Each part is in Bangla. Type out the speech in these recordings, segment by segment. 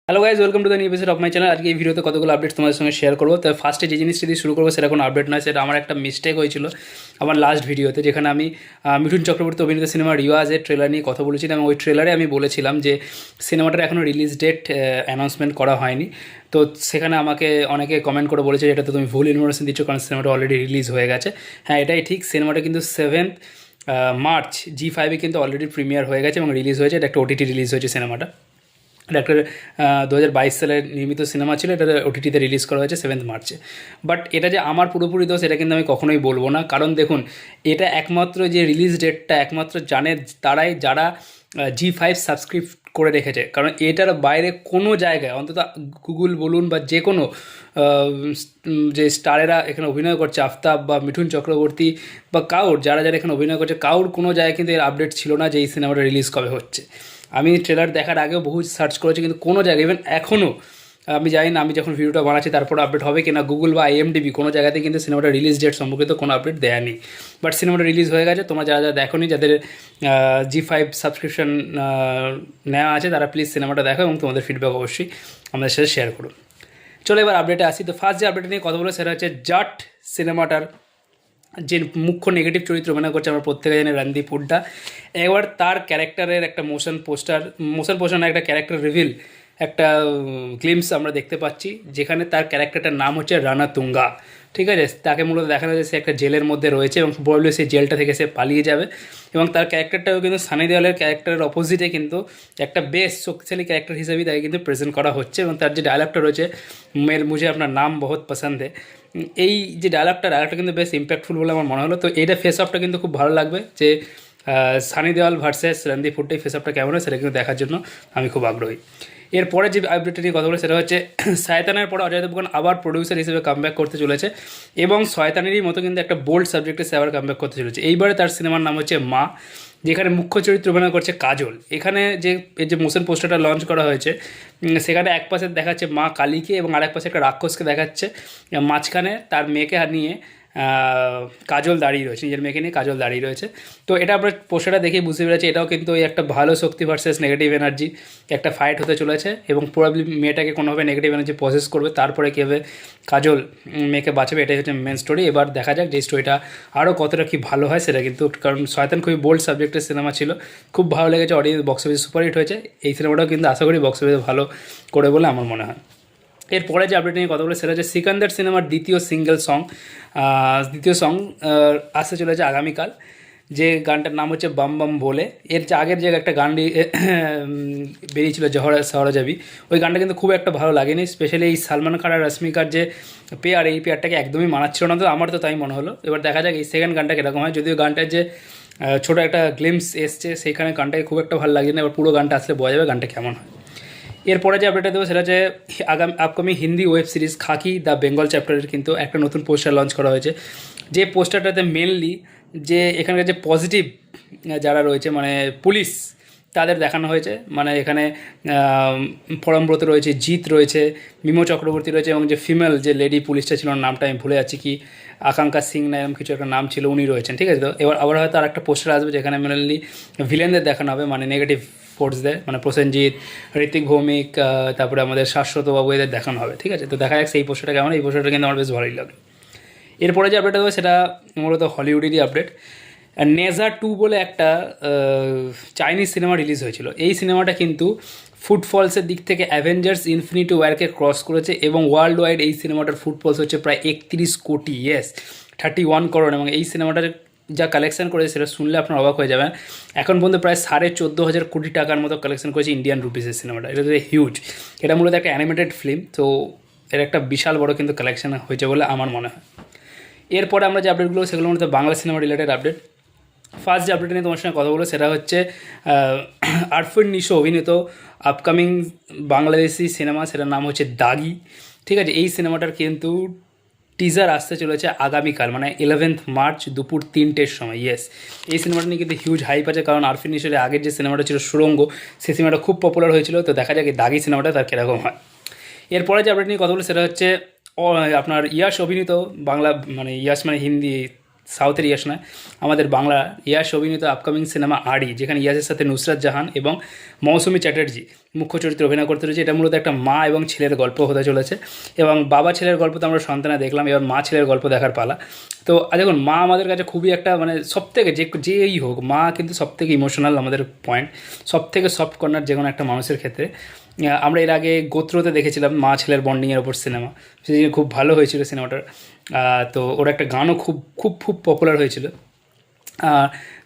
Hello guys, welcome to the new episode of my channel. আজকে এই ভিডিওতে কতগুলো আপডেট তোমাদের সঙ্গে শেয়ার করবো। তো ফার্স্টে যে জিনিসটি দিয়ে শুরু করবো সেটা কোনো আপডেট নয়, সেটা আমার একটা মিস্টেক হয়েছিল আমার লাস্ট ভিডিওতে, যেখানে আমি মিঠুন চক্রবর্তী অভিনীত সিনেমা রিওয়াজের ট্রেলার নিয়ে কথা বলেছিলাম। এবং ওই ট্রেলারে আমি বলেছিলাম যে সিনেমাটার এখনও রিলিজ ডেট অ্যানাউন্সমেন্ট করা হয়নি। তো সেখানে আমাকে অনেকে কমেন্ট করে বলেছে এটা তো তুমি ভুল ইনফরমেশন দিচ্ছ, কারণ সিনেমাটা অলরেডি রিলিজ হয়ে গেছে। হ্যাঁ, এটাই ঠিক, সিনেমাটা কিন্তু 7 মার্চ জি5-এ কিন্তু অলরেডি প্রিমিয়ার হয়ে গেছে এবং রিলিজ হয়েছে। এটা একটা ওটিটি রিলিজ হয়েছে সিনেমাটা। এটা একটা 2022 সালের নির্মিত সিনেমা ছিল, এটা ওটিটিতে রিলিজ করা হয়েছে 7 মার্চে। বাট এটা যে আমার পুরোপুরি দোষ এটা কিন্তু আমি কখনোই বলবো না, কারণ দেখুন, এটা একমাত্র যে রিলিজ ডেটটা একমাত্র জানে তারাই যারা জি5 সাবস্ক্রাইব করে রেখেছে। কারণ এটার বাইরে কোনো জায়গায়, অন্তত গুগল বলুন বা যে কোনো যে স্টারেরা এখানে অভিনয় করছে, আফতাব বা মিঠুন চক্রবর্তী বা কাউর যারা যারা এখানে অভিনয় করছে, কাউর কোনো জায়গায় কিন্তু এর আপডেট ছিল না যে এই সিনেমাটা রিলিজ কবে হচ্ছে। আমি ট্রেলার দেখার আগেও বহু সার্চ করেছি, কিন্তু কোনো জায়গায়, ইভেন এখনও আমি জানি না, আমি যখন ভিডিওটা বানাচ্ছি তারপর আপডেট হবে কিনা, গুগল বা IMDb কোনো জায়গাতে কিন্তু সিনেমাটা রিলিজ ডেট সম্পর্কিত কোনো আপডেট দেয়া নেই। বাট সিনেমাটা রিলিজ হয়ে গেছে। তোমরা যারা যারা দেখোনি, যাদের জি5 সাবস্ক্রিপশন নেওয়া আছে, তারা প্লিজ সিনেমাটা দেখো এবং তোমাদের ফিডব্যাক অবশ্যই আমাদের সাথে শেয়ার করো। চলো এবার আপডেটে আসি। তো ফার্স্ট যে আপডেট নিয়ে কথা বলো সেটা হচ্ছে জাট সিনেমাটার যে মুখ্য নেগেটিভ চরিত্র অভিনয় করছে আমরা প্রত্যেকে জানি, রণদীপ হুড্ডা। এবার তার ক্যারেক্টারের একটা মোশন পোস্টার একটা ক্যারেক্টার রিভিল, একটা গ্লিমস আমরা দেখতে পাচ্ছি, যেখানে তার ক্যারেক্টারটার নাম হচ্ছে রানা তুঙ্গা। ঠিক আছে, তাকে মূলত দেখানো যায় সে একটা জেলের মধ্যে রয়েছে এবং প্রবলি সেই জেলটা থেকে সে পালিয়ে যাবে। এবং তার ক্যারেক্টারটাও কিন্তু সানি দেওয়ালের ক্যারেক্টারের অপোজিটে কিন্তু একটা বেশ শক্তিশালী ক্যারেক্টার হিসেবেই তাকে কিন্তু প্রেজেন্ট করা হচ্ছে। এবং তার যে ডায়লগটা রয়েছে, মুঝে আপনার নাম বহুত পছন্দ হে, এই যে ডায়লগটা কিন্তু বেশ ইম্প্যাক্টফুল বলে আমার মনে হলো। তো এইটা ফেস অফটা কিন্তু খুব ভালো লাগবে, যে সানি দেওয়াল ভার্সেস রণদীপ হুড্ডা, ফেস অফটা কেমন হয় সেটা কিন্তু দেখার জন্য আমি খুব আগ্রহী। এরপরে যে আপডেটটা নিয়ে কথা বলে সেটা হচ্ছে শয়তানের পরে অজয় দেবগন আবার প্রডিউসার হিসেবে কামব্যাক করতে চলেছে এবং শয়তানেরই মতো কিন্তু একটা বোল্ড সাবজেক্টে সে আবার কামব্যাক করতে চলেছে। এইবারে তার সিনেমার নাম হচ্ছে মা, যেখানে মুখ্য চরিত্র অভিনয় করছে কাজল। এখানে যে মোশন পোস্টারটা লঞ্চ করা হয়েছে, সেখানে এক পাশে দেখাচ্ছে মা কালীকে এবং আরেক পাশে একটা রাক্ষসকে দেখাচ্ছে, মাঝখানে তার মেয়েকে নিয়ে কাজল দাঁড়িয়ে রয়েছে, নিজের মেয়েকে নিয়ে কাজল দাঁড়িয়ে রয়েছে। তো এটা আমরা পোস্টারটা দেখেই বুঝতে পেরেছি এটাও কিন্তু ওই একটা ভালো শক্তি ভার্সেস নেগেটিভ এনার্জি একটা ফাইট হতে চলেছে এবং প্রবাবলি মেয়েটাকে কোনোভাবে নেগেটিভ এনার্জি প্রসেস করবে, তারপরে কীভাবে কাজল মেয়েকে বাঁচাবে, এটাই হচ্ছে মেন স্টোরি। এবার দেখা যাক যে স্টোরিটা আরও কতটা কি ভালো হয় সেটা কিন্তু, কারণ শয়তান খুবই বোল্ড সাবজেক্টের সিনেমা ছিল, খুব ভালো লেগেছে, অডিয়েন্স বক্স অফিস সুপারহিট হয়েছে। এই সিনেমাটাও কিন্তু আশা করি বক্স অফিসে ভালো করে বলে আমার মনে হয়। এরপরে যে আপডেট নিয়ে কথা বলে সেটা হচ্ছে সিকান্দার সিনেমার দ্বিতীয় সং আসতে চলেছে আগামীকাল, যে গানটার নাম হচ্ছে বাম বাম বলে। এর যে আগের যে একটা গান বেরিয়েছিল জহরা শহরা যাবি, ওই গানটা কিন্তু খুব একটা ভালো লাগেনি, স্পেশালি এই সালমান খান আর রশ্মিকার যে পেয়ার, এই পেয়ারটাকে একদমই মানাচ্ছিল না। তো আমার তো তাই মনে হলো। এবার দেখা যাক এই সেকেন্ড গানটা কীরকম হয়, যদিও গানটার যে ছোটো একটা গ্লিমস এসছে সেইখানে গানটাকে খুব একটা ভালো লাগে না। এবার পুরো গানটা আসলে বোঝা যাবে গানটা কেমন হয়। এরপরে যে আপডেটটা দেবো সেটা হচ্ছে upcoming Hindi web series Khakee the Bengal চ্যাপ্টারের কিন্তু একটা নতুন পোস্টার লঞ্চ করা হয়েছে, যে পোস্টারটাতে মেনলি যে এখানকার যে পজিটিভ যারা রয়েছে, মানে পুলিশ, তাদের দেখানো হয়েছে। মানে এখানে পরমব্রত রয়েছে, জিৎ রয়েছে, মিমো চক্রবর্তী রয়েছে এবং যে ফিমেল যে লেডি পুলিশটা ছিল, নামটা আমি ভুলে যাচ্ছি, কি আকাঙ্ক্ষা সিং না এরকম কিছু একটা নাম ছিল, উনি রয়েছেন। ঠিক আছে, তো এবার আবার হয়তো আর একটা পোস্টার আসবে যেখানে মেনলি ভিলেনদের দেখানো হবে, মানে নেগেটিভ ফোর্সদের, মানে প্রসেনজিৎ, ঋত্বিক ভৌমিক, তারপরে আমাদের শাশ্বতবাবু, এদের দেখানো হবে। ঠিক আছে, তো দেখা যাক সেই পোস্টারটা কেমন। এই পোস্টারটা কিন্তু আমার বেশ ভালোই লাগলো। এরপরে যে আপডেটটা দেবো সেটা মূলত হলিউডেরই আপডেট। নেজা 2 বলে একটা চাইনিজ সিনেমা রিলিজ হয়েছিল। এই সিনেমাটা কিন্তু ফুটফলসের দিক থেকে অ্যাভেঞ্জার্স ইনফিনিটি ওয়ারকে ক্রস করেছে এবং ওয়ার্ল্ড ওয়াইড এই সিনেমাটার ফুটফলস হচ্ছে প্রায় 31 কোটি, 31 করোড়। এবং এই সিনেমাটার যা কালেকশন করেছে সেটা শুনলে আপনার অবাক হয়ে যাবেন। এখন পর্যন্ত প্রায় 14,500 কোটি টাকার মতো কালেকশন করেছে ইন্ডিয়ান রুপিসের সিনেমাটা। এটা তো হিউজ। এটা মূলত একটা অ্যানিমেটেড ফিল্ম, তো এর একটা বিশাল বড় কিন্তু কালেকশন হয়েছে বলে আমার মনে হয়। এরপরে আমরা যে আপডেটগুলো সেগুলো মূলত Bangla cinema related update. First যে আপডেট নিয়ে তোমার সঙ্গে কথা বলবো সেটা হচ্ছে আরফিন নিশো অভিনীত আপকামিং বাংলাদেশি সিনেমা, সেটার নাম হচ্ছে দাগি। ঠিক আছে, এই সিনেমাটার কিন্তু টিজার আসতে চলেছে আগামীকাল, মানে 11 মার্চ দুপুর 3টের সময়। এই সিনেমাটা নিয়ে কিন্তু হিউজ হাইপ আছে, কারণ আরফিন নিশোর আগের যে সিনেমাটা ছিল সুড়ঙ্গ, সেই সিনেমাটা খুব পপুলার হয়েছিল। তো দেখা যাক এই দাগি সিনেমাটা তার কীরকম হয়। এরপরে যে আপডেট নিয়ে কথা বলবো সেটা হচ্ছে আপনার ইয়াশ অভিনীত বাংলা, মানে ইয়াশ মানে হিন্দি সাউথের ইয়াশ নয়, আমাদের বাংলা ইয়াশ অভিনীত আপকামিং সিনেমা আড়ি, যেখানে ইয়াসের সাথে নুসরাত জাহান এবং মৌসুমী চ্যাটার্জি মুখ্য চরিত্রে অভিনয় করতে রয়েছে। এটা মূলত একটা মা এবং ছেলের গল্প হতে চলেছে, এবং বাবা ছেলের গল্প তো আমরা সন্তানে দেখলাম, এবার মা ছেলের গল্প দেখার পালা। তো দেখুন, মা আমাদের কাছে খুবই একটা মানে সবথেকে যেই হোক, মা কিন্তু সবথেকে ইমোশনাল আমাদের পয়েন্ট, সবথেকে সফট কর্নার যে কোনো একটা মানুষের ক্ষেত্রে। আমরা এর আগে গোত্রতে দেখেছিলাম মা ছেলের বন্ডিংয়ের ওপর সিনেমা, সেটি খুব ভালো হয়েছিল সিনেমাটার। তো ওর একটা গানও খুব খুব খুব পপুলার হয়েছিল।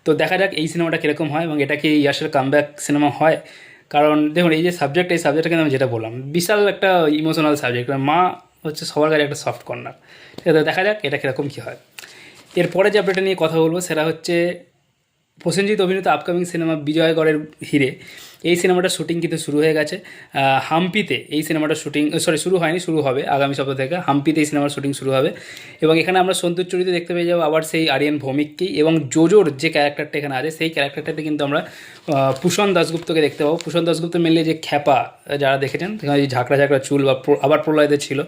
তো দেখা যাক এই সিনেমাটা কীরকম হয়, এবং এটা কি ইয়াসের কামব্যাক সিনেমা হয়। কারণ দেখুন, এই সাবজেক্টটা কিন্তু আমি যেটা বললাম, বিশাল একটা ইমোশনাল সাবজেক্ট। মা হচ্ছে সবার কাছে একটা সফট কর্নার। ঠিক আছে, দেখা যাক এটা কীরকম কী হয়। এরপরে যে আপডেটটা নিয়ে কথা বলবো সেটা হচ্ছে প্রসেনজিৎ অভিনীত আপকামিং সিনেমা বিজয়গড়ের হিরে, এই সিনেমাটার শ্যুটিং কিন্তু শুরু হয়ে গেছে। হাম্পিতে এই সিনেমাটার শ্যুটিং শুরু হয়নি, শুরু হবে আগামী সপ্তাহ থেকে। হাম্পিতে এই সিনেমার শ্যুটিং শুরু হবে, এবং এখানে আমরা সন্তুর চরিত্রে দেখতে পেয়ে যাবো আবার সেই আরিয়ান ভৌমিককেই, এবং জোজোর যে ক্যারেক্টারটা এখানে আছে সেই ক্যারেক্টারটাতে কিন্তু আমরা পুষণ দাশগুপ্তকে দেখতে পাবো। পুষণ দাশগুপ্ত মেনলি যে খ্যাপা যারা দেখেছেন, সেখানে যে ঝাঁকড়া ঝাঁকড়া চুল বা আবার প্রলয়তে ছিল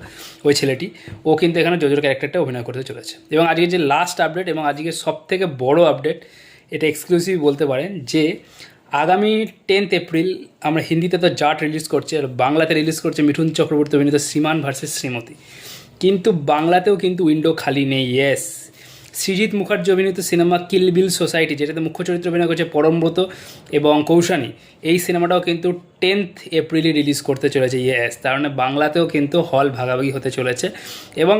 ওই ছেলেটি, ও কিন্তু এখানে জোজোর ক্যারেক্টারটা অভিনয় করতে চলেছে। এবং আজকে যে লাস্ট আপডেট এবং আজকে সবথেকে বড় আপডেট, এটা এক্সক্লুসিভ বলতে পারেন, যে আগামী 10 এপ্রিল আমরা হিন্দিতে তো জাট রিলিজ করছে, আর বাংলাতে রিলিজ করছে মিঠুন চক্রবর্তী অভিনীত শ্রীমান ভার্সেস শ্রীমতী। কিন্তু বাংলাতেও কিন্তু উইন্ডো খালি নেই। ইয়েস, সৃজিত মুখার্জি অভিনীত সিনেমা কিল বিল সোসাইটি, যেটাতে মুখ্য চরিত্র অভিনয় করছে পরমব্রত এবং কৌশানী, এই সিনেমাটাও কিন্তু 10 এপ্রিলই রিলিজ করতে চলেছে। ইয়েস, তার মানে বাংলাতেও কিন্তু হল ভাগাভাগি হতে চলেছে। এবং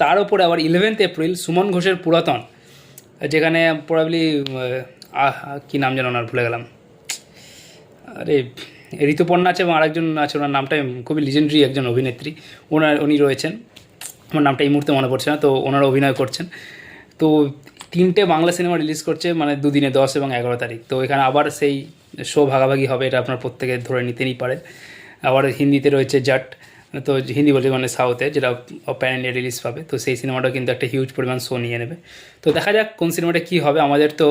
তার উপরে আবার 11 এপ্রিল সুমন ঘোষের পুরাতন, যেখানে প্রবাবলি কী নাম যেন ওনার ভুলে গেলাম, আরে ঋতুপর্ণা আছে এবং আরেকজন আছে, ওনার নামটা খুবই লিজেন্ডারি একজন অভিনেত্রী, উনি রয়েছেন, আমার নামটা এই মুহূর্তে মনে পড়ছে না, তো ওনারা অভিনয় করছেন। তো 3টে বাংলা সিনেমা রিলিজ করছে, মানে দুদিনে 10 এবং 11 তারিখ। তো এখানে আবার সেই শো ভাগাভাগি হবে, এটা আপনার প্রত্যেকে ধরে নিতেই পারেন। আবার হিন্দিতে রয়েছে জাট, তো হিন্দি বলতে মানে সাউথে, যেটা প্যান ইন্ডিয়া রিলিজ পাবে। তো সেই সিনেমাটাও কিন্তু একটা হিউজ পরিমাণ শো নিয়ে নেবে। তো দেখা যাক কোন সিনেমাটা কী হবে। আমাদের তো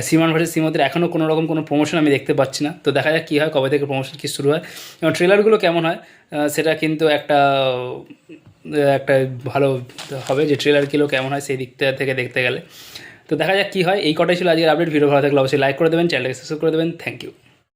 শ্রীমান ভার্সেস শ্রীমতীর এখনও কোনো রকম কোনো প্রমোশন আমি দেখতে পাচ্ছি না। তো দেখা যাক কী হয়, কবে থেকে প্রমোশন কী শুরু হয় এবং ট্রেলারগুলো কেমন হয়, সেটা কিন্তু একটা ভালো হবে যে ট্রেলারগুলো কেমন হয় সেই দিকটা থেকে দেখতে গেলে। তো দেখা যাক কী হয়। এই কটাই ছিল আজকের আপডেট। ভিডিও ভালো থাকলে অবশ্যই লাইক করে দেবেন, চ্যানেলটাকে সাবস্ক্রাইব করে দেবেন। Thank you.